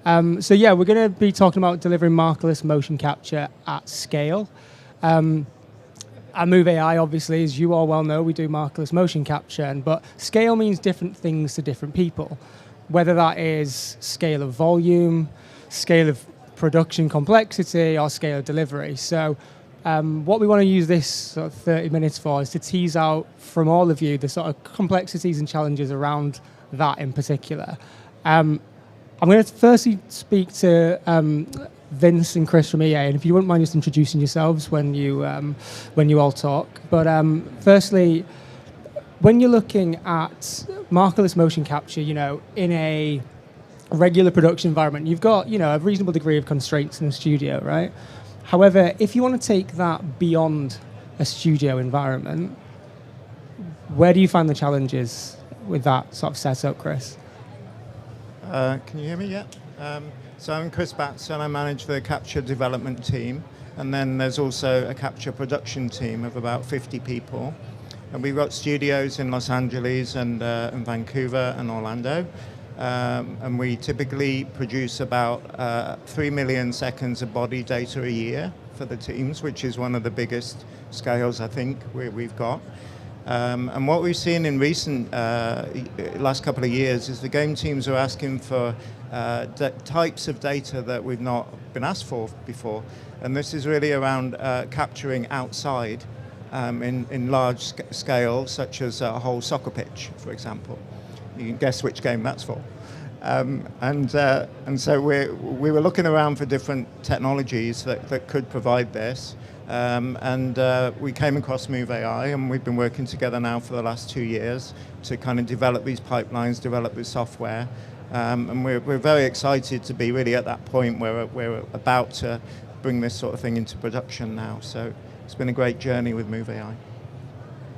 So yeah, we're going to be talking about delivering markerless motion capture at scale. At Move.ai, obviously, as you all well know, we do markerless motion capture, but scale means different things to different people, whether that is scale of volume, scale of production complexity, or scale of delivery. So what we want to use this sort of 30 minutes for is to tease out from all of you the sort of complexities and challenges around that in particular. I'm going to firstly speak to Vince and Chris from EA, and if you wouldn't mind just introducing yourselves when you all talk. But firstly, when you're looking at markerless motion capture, in a regular production environment, you've got a reasonable degree of constraints in a studio, right? However, if you want to take that beyond a studio environment, where do you find the challenges with that sort of setup, Chris? Can you hear me yet? So I'm Chris Battson. I manage the capture development team, and then there's also a capture production team of about 50 people. And we've got studios in Los Angeles and Vancouver and Orlando. And we typically produce about 3 million seconds of body data a year for the teams, which is one of the biggest scales I think we've got. And what we've seen in recent last couple of years is the game teams are asking for types of data that we've not been asked for before. And this is really around capturing outside in large scale, such as a whole soccer pitch, for example. You can guess which game that's for. And so we were looking around for different technologies that could provide this. And we came across Move.ai, and we've been working together now for the last 2 years to kind of develop these pipelines, develop this software. And we're very excited to be really at that point where we're about to bring this sort of thing into production now. So it's been a great journey with Move.ai.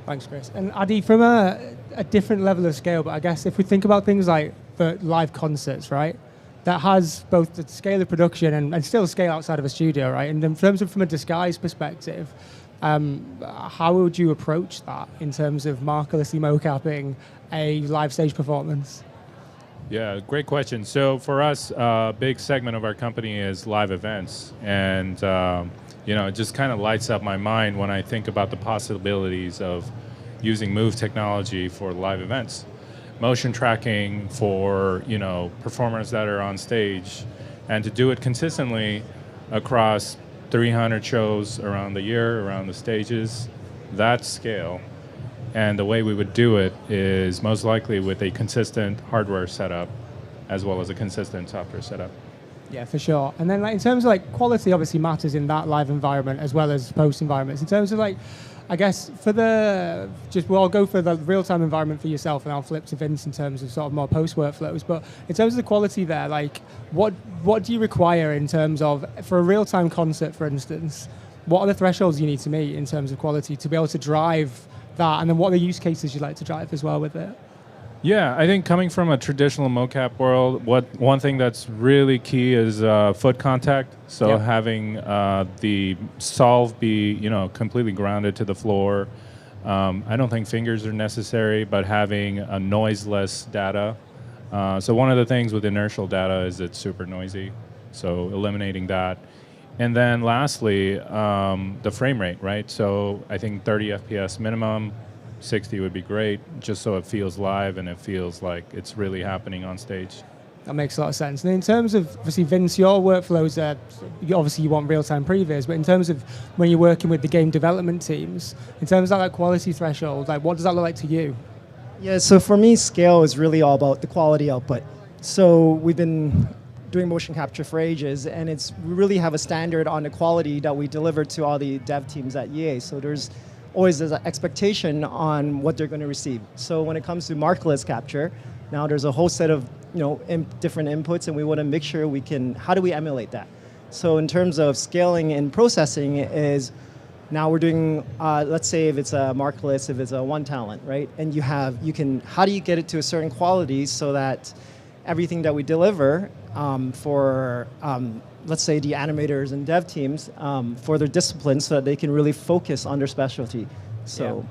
Thanks, Chris. And Addy, from a different level of scale, but I guess if we think about things like for live concerts, right? That has both the scale of production and still scale outside of a studio, right? And in terms of from a disguise perspective, how would you approach that in terms of markerlessly mocapping a live stage performance? Yeah, great question. So for us, a big segment of our company is live events. And it just kind of lights up my mind when I think about the possibilities of using Move technology for live events. Motion tracking for performers that are on stage, and to do it consistently across 300 shows around the year, around the stages, that scale. And the way we would do it is most likely with a consistent hardware setup as well as a consistent software setup. Yeah, for sure. And then in terms of quality obviously matters in that live environment as well as post environments. In terms of I guess we'll go for the real-time environment for yourself, and I'll flip to Vince in terms of sort of more post workflows. But in terms of the quality there, what do you require in terms of, for a real-time concert, for instance, what are the thresholds you need to meet in terms of quality to be able to drive that? And then what are the use cases you'd like to drive as well with it? Yeah, I think coming from a traditional mocap world, one thing that's really key is foot contact. So Yep. having the solve be completely grounded to the floor. I don't think fingers are necessary, but having a noiseless data. So one of the things with inertial data is it's super noisy. So eliminating that. And then lastly, the frame rate, right? So I think 30 FPS minimum. 60 would be great, just so it feels live and it feels like it's really happening on stage. That makes a lot of sense. And in terms of, obviously, Vince, your workflows obviously you want real-time previews, but in terms of when you're working with the game development teams, in terms of that quality threshold, what does that look like to you? Yeah, so for me, scale is really all about the quality output. So we've been doing motion capture for ages, and we really have a standard on the quality that we deliver to all the dev teams at EA. So there's always an expectation on what they're going to receive. So when it comes to markerless capture, now there's a whole set of different inputs, and we want to make sure how do we emulate that? So in terms of scaling and processing is, now we're doing, let's say if it's a markerless, if it's a one talent, right? And how do you get it to a certain quality so that everything that we deliver for let's say the animators and dev teams for their disciplines, so that they can really focus on their specialty. So